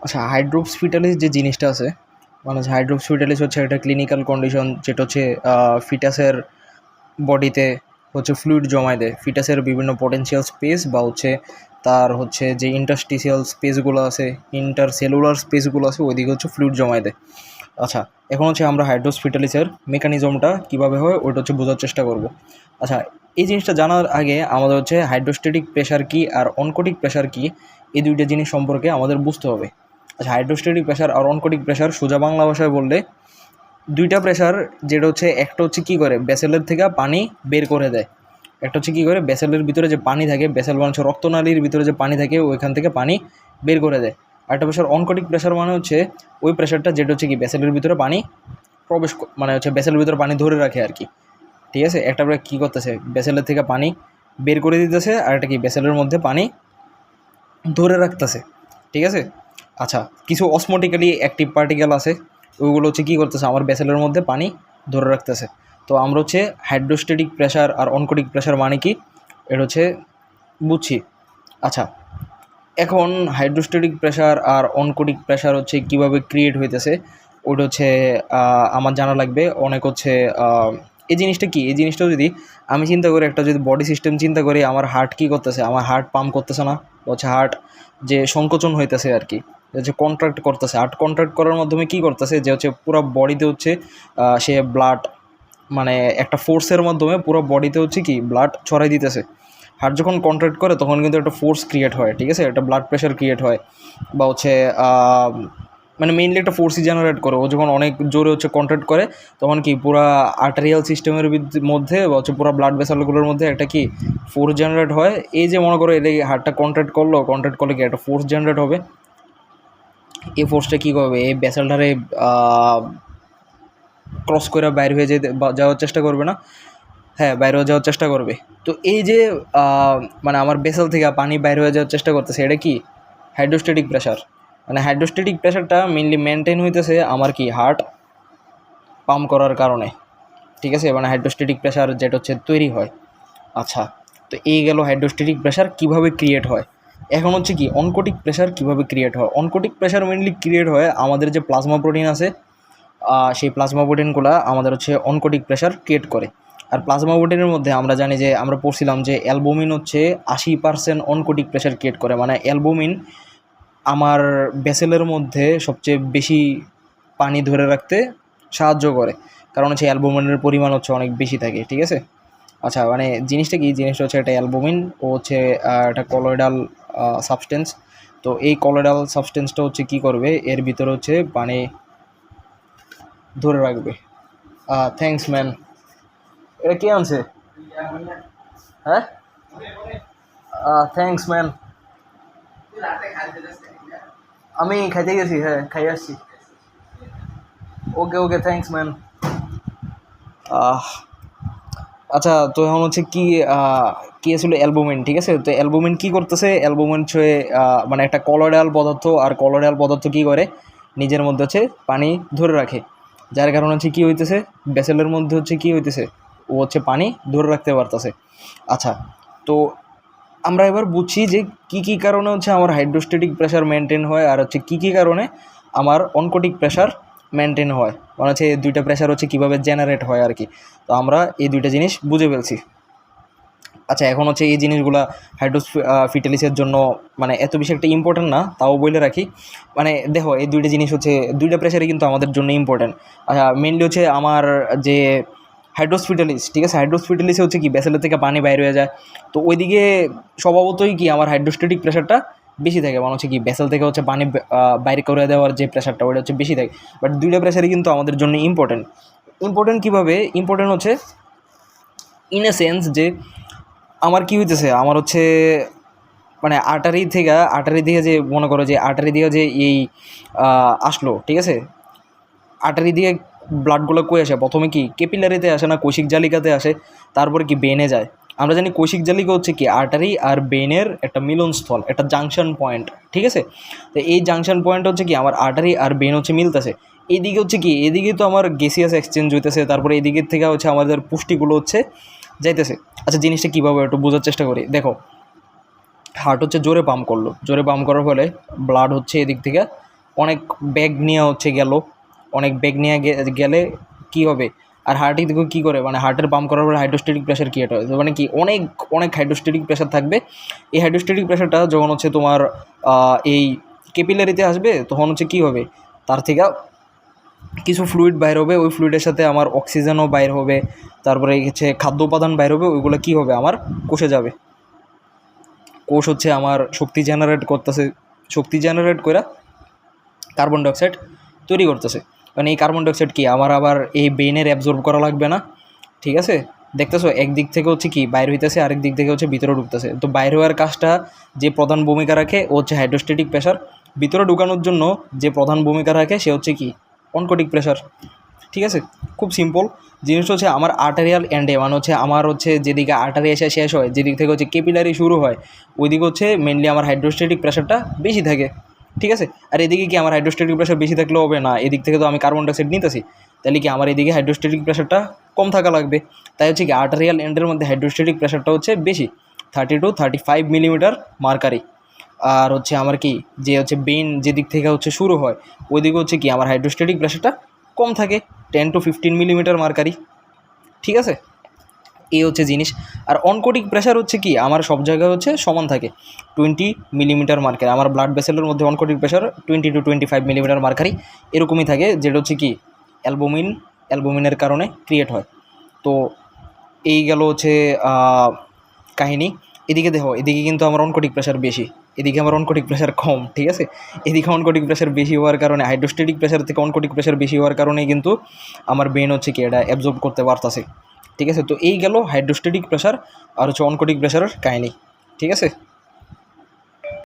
আচ্ছা, হাইড্রোস্পিটালিস যে জিনিসটা আছে, মানে হাইড্রোস্পিটালিস হচ্ছে একটা ক্লিনিক্যাল কন্ডিশন যেটা হচ্ছে ফিটাসের বডিতে হচ্ছে ফ্লুইড জমায় দেয়। ফিটাসের বিভিন্ন পটেনশিয়াল স্পেস বা হচ্ছে তার হচ্ছে যে ইন্টারস্টিশিয়াল স্পেসগুলো আছে, ইন্টারসেলুলার স্পেসগুলো আছে, ওইদিকে হচ্ছে ফ্লুইড জমায় দেয়। আচ্ছা, এখন হচ্ছে আমরা হাইড্রোস্পিটালিসের মেকানিজমটা কীভাবে হয় ওইটা হচ্ছে বোঝার চেষ্টা করব। আচ্ছা, এই জিনিসটা জানার আগে আমাদের হচ্ছে হাইড্রোস্ট্যাটিক প্রেশার কী আর অনকোটিক প্রেশার কী, এই দুইটা জিনিস সম্পর্কে আমাদের বুঝতে হবে। আচ্ছা, হাইড্রোস্ট্যাটিক প্রেশার আর অনকোটিক প্রেশার সোজা বাংলা ভাষায় বললে দুইটা প্রেশার, যেটা হচ্ছে একটা হচ্ছে কী করে ব্যাসেলের থেকে পানি বের করে দেয়, একটা হচ্ছে কী করে ব্যাসেলের ভিতরে যে পানি থাকে, ব্যাসেল মানে হচ্ছে রক্তনালীর ভিতরে যে পানি থাকে ওইখান থেকে পানি বের করে দেয়। আর একটা প্রেশার অনকোটিক প্রেশার মানে হচ্ছে ওই প্রেশারটা যেটা হচ্ছে কি ব্যাসেলের ভিতরে পানি মানে হচ্ছে ব্যাসেলের ভিতরে পানি ধরে রাখে আর কি। ঠিক আছে, একটা কী করতেছে ব্যাসেলের থেকে পানি বের করে দিতেছে, আর একটা কি ব্যাসেলের মধ্যে পানি ধরে রাখতেছে। ঠিক আছে। আচ্ছা, কিছু অসমোটিক্যালি অ্যাক্টিভ পার্টিকেল আছে, ওইগুলো হচ্ছে কী করতেছে আমার ভেসেলের মধ্যে পানি ধরে রাখতেছে। তো আমরা হচ্ছে হাইড্রোস্ট্যাটিক প্রেশার আর অনকোটিক প্রেশার মানে কি এটা হচ্ছে বুঝছি। আচ্ছা, এখন হাইড্রোস্ট্যাটিক প্রেশার আর অনকোটিক প্রেশার হচ্ছে কীভাবে ক্রিয়েট হইতেছে ওটা হচ্ছে আমার জানা লাগবে অনেক। হচ্ছে এই জিনিসটা কি, এই জিনিসটাও যদি আমি চিন্তা করি, একটা যদি বডি সিস্টেম চিন্তা করি, আমার হার্ট কী করতেছে, আমার হার্ট পাম্প করতেছে না, হচ্ছে হার্ট যে সংকোচন হইতেছে আর কি, যে কন্ট্রাক্ট করতেছে, হার্ট কন্ট্রাক্ট করার মাধ্যমে কী করতেছে যে হচ্ছে পুরো বডিতে হচ্ছে সে ব্লাড, মানে একটা ফোর্সের মাধ্যমে পুরো বডিতে হচ্ছে কি ব্লাড ছড়াই দিতেছে। হার্ট যখন কন্ট্রাক্ট করে তখন কিন্তু একটা ফোর্স ক্রিয়েট হয়, ঠিক আছে, একটা ব্লাড প্রেশার ক্রিয়েট হয়, বা হচ্ছে মানে মেইনলি একটা ফোর্সই জেনারেট করে। ও যখন অনেক জোরে হচ্ছে কন্ট্রাক্ট করে তখন কি পুরা আর্টারিয়াল সিস্টেমের মধ্যে বা হচ্ছে পুরো ব্লাড ভেসেলগুলোর মধ্যে একটা কি ফোর্স জেনারেট হয়। এই যে মনে করো এই হার্টটা কন্ট্রাক্ট করলে কি একটা ফোর্স জেনারেট হবে। এই ফোর্সটা কী করবে, এই ভেসেলটারে ক্রস করে বাইরে হয়ে যাওয়ার চেষ্টা করবে না, হ্যাঁ বাইরে হয়ে যাওয়ার চেষ্টা করবে। তো এই যে মানে আমার ভেসেল থেকে পানি বাইরে হয়ে যাওয়ার চেষ্টা করতেছে, এটা কি হাইড্রোস্ট্যাটিক প্রেশার। মানে হাইড্রোস্ট্যাটিক প্রেশারটা মেনলি মেনটেন হইতেছে আমার কি হার্ট পাম্প করার কারণে। ঠিক আছে, মানে হাইড্রোস্ট্যাটিক প্রেশার যেটা হচ্ছে তৈরি হয়। আচ্ছা, তো এই গেল হাইড্রোস্ট্যাটিক প্রেশার কীভাবে ক্রিয়েট হয়। এখন হচ্ছে কি অনকোটিক প্রেশার কীভাবে ক্রিয়েট হয়। অনকোটিক প্রেশার মেনলি ক্রিয়েট হয় আমাদের যে প্লাজমা প্রোটিন আছে, সেই প্লাজমা প্রোটিনগুলো আমাদের হচ্ছে অনকোটিক প্রেশার ক্রিয়েট করে। আর প্লাজমা প্রোটিনের মধ্যে আমরা জানি যে আমরা পড়ছিলাম যে অ্যালবুমিন হচ্ছে 80% অনকোটিক প্রেশার ক্রিয়েট করে। মানে অ্যালবুমিন আমার ভেসেলের মধ্যে সবচেয়ে বেশি পানি ধরে রাখতে সাহায্য করে, কারণ হচ্ছে অ্যালবুমিনের পরিমাণ হচ্ছে অনেক বেশি থাকে। ঠিক আছে। আচ্ছা, মানে জিনিসটা কি, জিনিসটা হচ্ছে একটা অ্যালবুমিন ও হচ্ছে একটা কলয়েডাল সাবস্টেন্স। তো এই কলয়েডাল সাবস্টেন্সটা হচ্ছে কী করবে, এর ভিতরে হচ্ছে পানি ধরে রাখবে। Thanks man. এটা কে আনছে? হ্যাঁ, থ্যাঙ্কস ম্যান। আমি খাইতে গেছি, হ্যাঁ খাই আসছি। ওকে ওকে, থ্যাঙ্কস ম্যান। আচ্ছা, তো এখন হচ্ছে কি কি ছিল অ্যালবুমিন। ঠিক আছে, তো অ্যালবুমিন কী করতেছে, অ্যালবুমিন হচ্ছে মানে একটা কলয়েডাল পদার্থ, আর কলয়েডাল পদার্থ কী করে নিজের মধ্যে হচ্ছে পানি ধরে রাখে, যার কারণে হচ্ছে কী হইতেছে ভেসেলের মধ্যে হচ্ছে কী হইতেছে ও হচ্ছে পানি ধরে রাখতে পারতেছে। আচ্ছা, তো আমরা এবার বুঝছি যে কী কী কারণে হচ্ছে আমার হাইড্রোস্ট্যাটিক প্রেশার মেনটেন হয়, আর হচ্ছে কী কী কারণে আমার অনকোটিক প্রেশার মেনটেন হয়, মানে হচ্ছে এই দুইটা প্রেশার হচ্ছে কীভাবে জেনারেট হয় আর কি। তো আমরা এই দুইটা জিনিস বুঝে ফেলছি। আচ্ছা, এখন হচ্ছে এই জিনিসগুলা ফিটালিসের জন্য মানে এত বেশি একটা ইম্পর্টেন্ট না, তাও বলে রাখি। মানে দেখো, এই দুইটা জিনিস হচ্ছে দুইটা প্রেশারই কিন্তু আমাদের জন্য ইম্পর্টেন্ট। আচ্ছা, মেনলি হচ্ছে আমার যে হাইড্রোস্পিটালিস, ঠিক আছে, হাইড্রোস্পিটালিসে হচ্ছে কি ভেসেলের থেকে পানি বাইরে হয়ে যায়। তো ওইদিকে স্বভাবতই কি আমার হাইড্রোস্ট্যাটিক প্রেশারটা বেশি থাকে, মানে হচ্ছে কি ভেসেল থেকে হচ্ছে পানি বাইরে করে দেওয়ার যে প্রেশারটা ওটা হচ্ছে বেশি থাকে। বাট দুইটা প্রেশারই কিন্তু আমাদের জন্য ইম্পর্টেন্ট। ইম্পর্টেন্ট কীভাবে ইম্পর্টেন্ট হচ্ছে ইন এ সেন্স যে আমার কী হইতেছে, আমার হচ্ছে মানে আর্টারি থেকে যে মনে করো যে আর্টারি দিয়ে যে এই আসলো, ঠিক আছে, আর্টারি দিয়ে ব্লাডগুলো কই আসে, প্রথমে কি ক্যাপিলারিতে আসে না কৈশিক জালিকাতে আসে, তারপরে কি বেনে যায়। আমরা জানি কৈশিক জালিকা হচ্ছে কি আর্টারি আর বেনের একটা মিলনস্থল, একটা জাংশন পয়েন্ট। ঠিক আছে, তো এই জাংশন পয়েন্ট হচ্ছে কি আমার আর্টারি আর বেন হচ্ছে মিলতেছে। এইদিকে হচ্ছে কি এদিকে তো আমার গ্যাসিয়াস এক্সচেঞ্জ হইতেছে, তারপরে এদিকের থেকে হচ্ছে আমাদের পুষ্টিগুলো হচ্ছে যাইতেছে। আচ্ছা, জিনিসটা কীভাবে একটু বোঝার চেষ্টা করি। দেখো, হার্ট হচ্ছে জোরে পাম্প করলো, জোরে পাম্প করার ফলে ব্লাড হচ্ছে এদিক থেকে অনেক ব্যাগ নিয়ে হচ্ছে গেল, অনেক ব্যাগ নিয়ে গেলে কী হবে, আর হার্টে দেখো কী করে, মানে হার্টের পাম্প করার পরে হাইড্রোস্ট্যাটিক প্রেশার ক্রিয়েট হয়, তো মানে কি অনেক অনেক হাইড্রোস্ট্যাটিক প্রেশার থাকবে। এই হাইড্রোস্ট্যাটিক প্রেশারটা যখন হচ্ছে তোমার এই ক্যাপিলারিতে আসবে, তখন হচ্ছে কী হবে, তার থেকে কিছু ফ্লুইড বাইর হবে, ওই ফ্লুইডের সাথে আমার অক্সিজেনও বাইর হবে, তারপরে হচ্ছে খাদ্য উপাদান বাইর হবে, ওইগুলো কী হবে আমার কোষে যাবে। কোষ হচ্ছে আমার শক্তি জেনারেট করতেছে, শক্তি জেনারেট করে কার্বন ডাইঅক্সাইড তৈরি করতেছে। মানে এই কার্বন ডাইঅক্সাইড কি আমার আবার এই ব্রেনের অ্যাবজর্ব করা লাগবে না, ঠিক আছে। দেখতেছো একদিক থেকে হচ্ছে কি বাইর হইতেছে, আরেক দিক থেকে হচ্ছে ভিতরে ঢুকতেছে। তো বাইর হওয়ার কাজটা যে প্রধান ভূমিকা রাখে ও হচ্ছে হাইড্রোস্ট্যাটিক প্রেশার, ভিতরে ঢুকানোর জন্য যে প্রধান ভূমিকা রাখে সে হচ্ছে কি অনকোটিক প্রেশার, ঠিক আছে। খুব সিম্পল জিনিসটা হচ্ছে আমার আর্টারিয়াল এন্ডে, মানে হচ্ছে আমার হচ্ছে যেদিকে আর্টারি এসে শেষ হয়, যেদিক থেকে হচ্ছে ক্যাপিলারি শুরু হয়, ওইদিকে হচ্ছে মেনলি আমার হাইড্রোস্ট্যাটিক প্রেশারটা বেশি থাকে, ঠিক আছে। আর এদিকে কি আমার হাইড্রোস্ট্যাটিক প্রেশার বেশি থাকলেও হবে না, এদিক থেকে তো আমি কার্বন ডাইঅক্সাইড নিতেছি, তাহলে কি আমার এদিকে হাইড্রোস্ট্যাটিক প্রেশারটা কম থাকা লাগবে। তাই হচ্ছে কি আর্টারিয়াল এন্ডের মধ্যে হাইড্রোস্ট্যাটিক প্রেশারটা হচ্ছে বেশি, 30 to 35 মিলিমিটার মার্কারি। আর হচ্ছে আমার কি যে হচ্ছে বেইন যেদিক থেকে হচ্ছে শুরু হয়, ওইদিকে হচ্ছে কি আমার হাইড্রোস্ট্যাটিক প্রেশারটা কম থাকে, 10 to 15 মিলিমিটার মার্কারি, ঠিক আছে। এই হচ্ছে জিনিস। আর অনকোটিক প্রেশার হচ্ছে কি আমার সব জায়গায় হচ্ছে সমান থাকে, 20 মিলিমিটার মার্কারি। আমার ব্লাড ভেসেলের মধ্যে oncotic pressure 20 to 25 millimetre mercury এরকমই থাকে, যেটা হচ্ছে কি অ্যালবুমিনের কারণে ক্রিয়েট হয়। তো এই গেল হচ্ছে কাহিনী। এদিকে দেখো, এদিকে কিন্তু আমার অনকোটিক প্রেশার বেশি, এদিকে আমার অনকোটিক প্রেশার কম, ঠিক আছে। এদিকে অনকোটিক প্রেশার বেশি হওয়ার কারণে, হাইড্রোস্ট্যাটিক প্রেশার থেকে অনকোটিক প্রেশার বেশি হওয়ার কারণেই কিন্তু আমার ব্রেন হচ্ছে কি এটা অ্যাবজর্ব করতে পারতেছে, ঠিক আছে। তো এই গেল হাইড্রোস্ট্যাটিক প্রেশার আর হচ্ছে অনকোটিক প্রেশারের কাহিনী, ঠিক আছে।